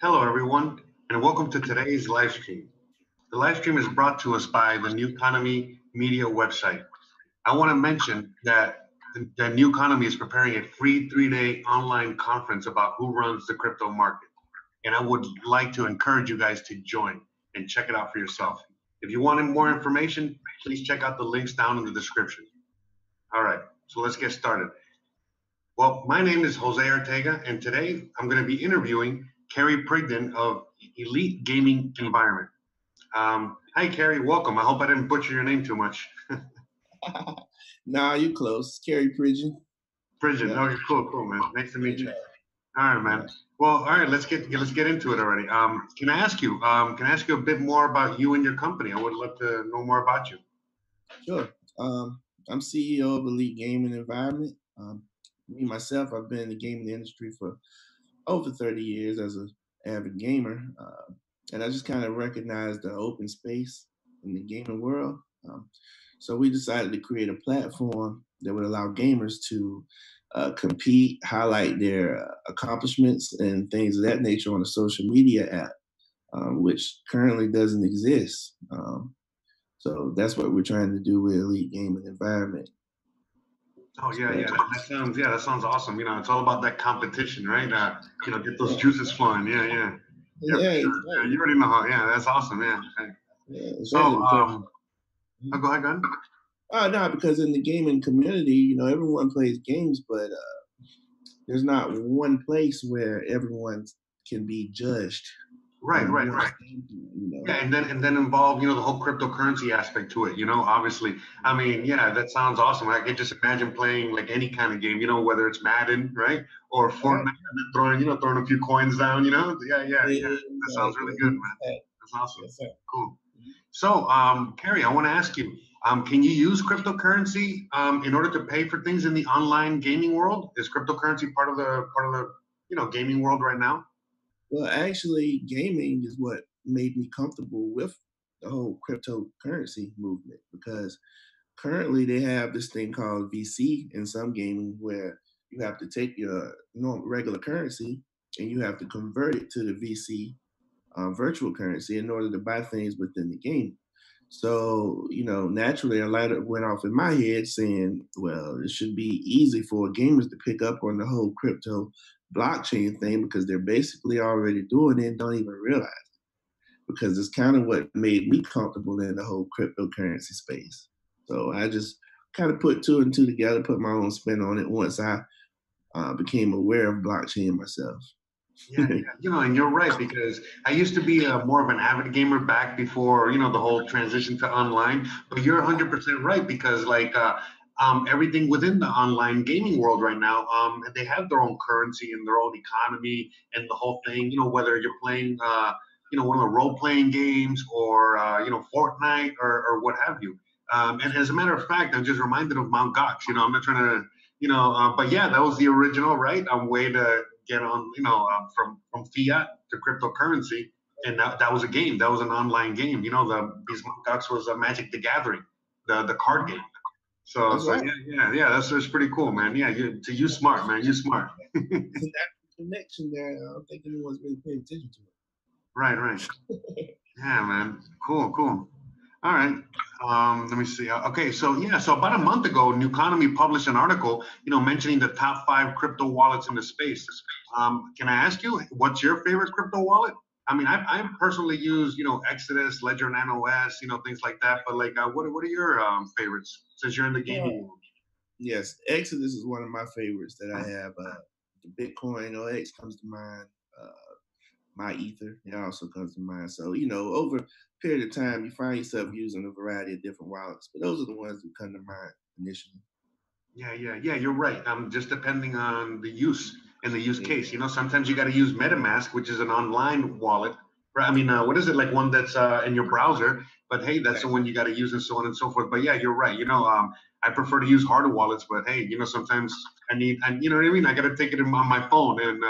Hello, everyone, and welcome to today's live stream. The live stream is brought to us by the New Economy Media website. I want to mention that the New Economy is preparing a free 3-day online conference about who runs the crypto market. And I would like to encourage you guys to join and check it out for yourself. If you want more information, please check out the links down in the description. All right, so let's get started. Well, my name is Jose Ortega, and today I'm going to be interviewing Kerry Pridgen of Elite Gaming Environment. Hi, Kerry. Welcome. I hope I didn't butcher your name too much. Nah, you close. Kerry Pridgen. Pridgen. Yeah. Okay, cool, man. Nice to meet you. All right, man. Well, all right. Let's get into it already. Can I ask you a bit more about you and your company? I would love to know more about you. Sure. I'm CEO of Elite Gaming Environment. Me myself, I've been in the gaming industry for over 30 years as an avid gamer, and I just kind of recognized the open space in the gaming world. So we decided to create a platform that would allow gamers to compete, highlight their accomplishments and things of that nature on a social media app, which currently doesn't exist. So that's what we're trying to do with Elite Gaming Environment. Oh yeah, that sounds awesome. You know, it's all about that competition, right? Get those juices flowing. Yeah, sure. Exactly. Yeah, you already know how. Yeah, that's awesome. Yeah. Exactly. So, go ahead. No, because in the gaming community, everyone plays games, but there's not one place where everyone can be judged. Right. Yeah, and then involve, the whole cryptocurrency aspect to it, obviously. I mean, yeah, that sounds awesome. I can just imagine playing like any kind of game, whether it's Madden, right? Or Fortnite, and throwing a few coins down, Yeah. That sounds really good, man. That's awesome. Yes, sir. Cool. So, Kerry, I want to ask you, can you use cryptocurrency in order to pay for things in the online gaming world? Is cryptocurrency part of the gaming world right now? Well, actually, gaming is what made me comfortable with the whole cryptocurrency movement, because currently they have this thing called VC in some gaming where you have to take your regular currency and you have to convert it to the VC virtual currency in order to buy things within the game. So, naturally a light went off in my head saying, well, it should be easy for gamers to pick up on the whole crypto blockchain thing, because they're basically already doing it and don't even realize it, because it's kind of what made me comfortable in the whole cryptocurrency space. So I just kind of put two and two together, put my own spin on it once I became aware of blockchain myself. Yeah, and you're right, because I used to be more of an avid gamer back before, the whole transition to online. But you're 100% right, because everything within the online gaming world right now, they have their own currency and their own economy and the whole thing. Whether you're playing, one of the role-playing games or Fortnite or what have you. And as a matter of fact, I'm just reminded of Mt. Gox. I'm not trying to, but yeah, that was the original, right? Way to get on, from fiat to cryptocurrency, and that was a game. That was an online game. These Mt. Gox was a Magic the Gathering, the card game. So right. Yeah, that's pretty cool, man. Yeah, you smart, man. You smart. That connection there, I don't think anyone's really paying attention to it. Right. Yeah, man. Cool. All right. Let me see. Okay, so about a month ago, New Economy published an article, mentioning the top 5 crypto wallets in the space. Can I ask you, what's your favorite crypto wallet? I mean, I personally use, Exodus, Ledger Nano S, things like that. But what are your favorites, since you're in the gaming world? Yes, Exodus is one of my favorites that I have. The Bitcoin OX comes to mind. My Ether, it also comes to mind. So, over a period of time, you find yourself using a variety of different wallets, but those are the ones that come to mind initially. Yeah, you're right. Just depending on the use and the use case. Sometimes you got to use MetaMask, which is an online wallet. Right? I mean, what is it, like one that's in your browser? But hey, that's the one you got to use, and so on and so forth. But yeah, you're right. I prefer to use harder wallets, but hey, sometimes I need, and you know what I mean? I got to take it on my phone, and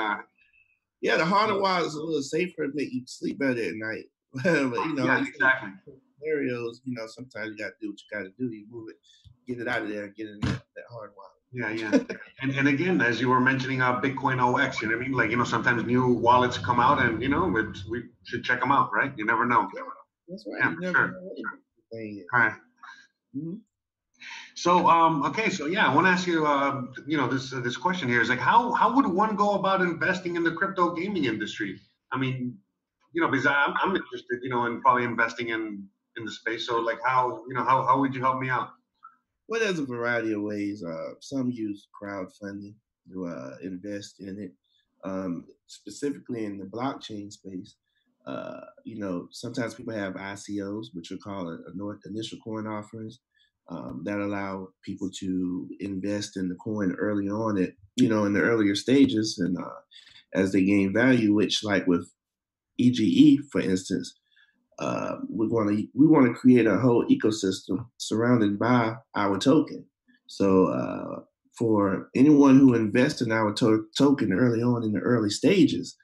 yeah, the harder wallet is a little safer, make you sleep better at night. But yeah, exactly. Scenarios, sometimes you got to do what you got to do. You move it, get it out of there, and get in that hard wallet. Yeah, yeah. And again, as you were mentioning, Bitcoin OX, you know what I mean? Like, sometimes new wallets come out and, we should check them out, right? You never know. Yeah, that's right. Yeah, You for never sure. know what the thing is. All right. Mhm. So, okay, so yeah, I want to ask you, this question here is like, how would one go about investing in the crypto gaming industry? I mean, because I'm interested, in probably investing in the space. So, like, how would you help me out? Well, there's a variety of ways. Some use crowdfunding to invest in it, specifically in the blockchain space. Sometimes people have ICOs, which are called initial coin offerings, that allow people to invest in the coin early on in the earlier stages, and as they gain value. Which, like with EGE, for instance, we want to create a whole ecosystem surrounded by our token. So for anyone who invests in our token early on in the early stages,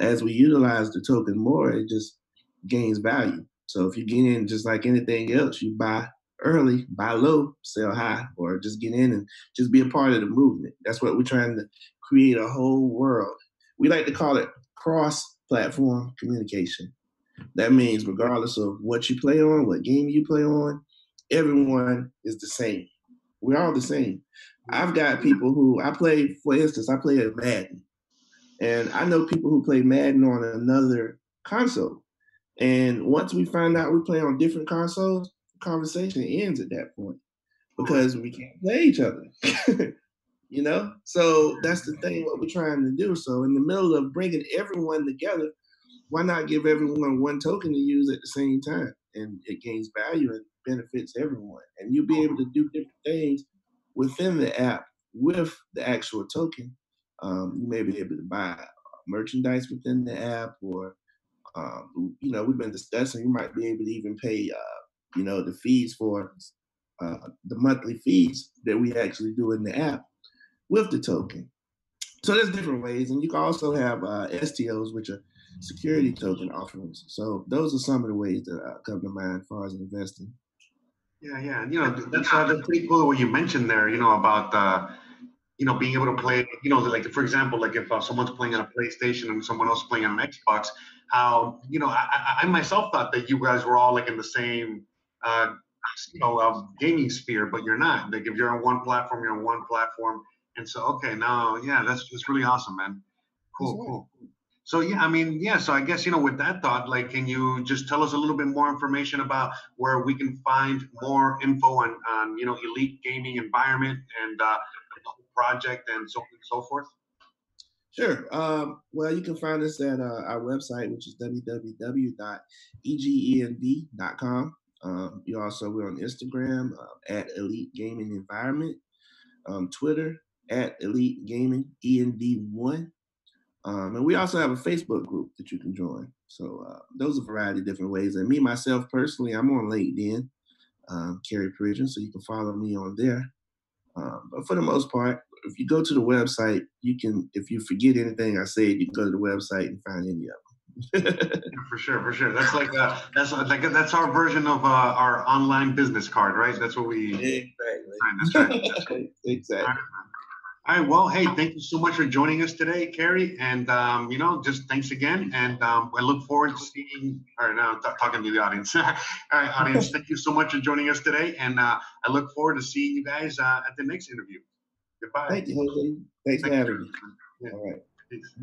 as we utilize the token more, it just gains value. So if you get in just like anything else, you buy early, buy low, sell high, or just get in and just be a part of the movement. That's what we're trying to create, a whole world. We like to call it cross-platform communication. That means regardless of what you play on, what game you play on, everyone is the same. We're all the same. I've got people who I play, for instance, I play at Madden, and I know people who play Madden on another console. And once we find out we play on different consoles, the conversation ends at that point Right. because we can't play each other. So that's the thing, what we're trying to do. So in the middle of bringing everyone together, why not give everyone one token to use at the same time? And it gains value and benefits everyone. And you'll be able to do different things within the app with the actual token. You may be able to buy merchandise within the app, or we've been discussing. You might be able to even pay, the fees for the monthly fees that we actually do in the app with the token. So there's different ways, and you can also have STOs, which are security token offerings. So those are some of the ways that come to mind as far as investing. Yeah, yeah. That's pretty cool what you mentioned there, about being able to play, like for example, like if someone's playing on a PlayStation and someone else is playing on an Xbox, how, I myself thought that you guys were all like in the same, uh, gaming sphere, but you're not. Like if you're on one platform, you're on one platform. And so, okay, now, yeah, that's really awesome, man. That's Cool, right. cool. So yeah, I mean, yeah. So I guess with that thought, like, can you just tell us a little bit more information about where we can find more info on Elite Gaming Environment and the whole project and so on and so forth? Sure. Well, you can find us at our website, which is www.egend.com. We're on Instagram at Elite Gaming Environment, Twitter at Elite Gaming END1. And we also have a Facebook group that you can join. So those are a variety of different ways. And me, myself, personally, I'm on LinkedIn, Kerry Pridgen, so you can follow me on there. But for the most part, if you go to the website, if you forget anything I said, you can go to the website and find any of them. Yeah, for sure, for sure. That's our version of our online business card, right? That's what we. Right, that's right. Exactly. All Exactly. right. All right. Well, hey, thank you so much for joining us today, Kerry. And just thanks again. And I look forward to seeing. All right, now talking to the audience. All right, audience, thank you so much for joining us today. And I look forward to seeing you guys at the next interview. Goodbye. Thank you, Jose. Thanks for Thank you, having sir. me. Yeah. All right. Peace.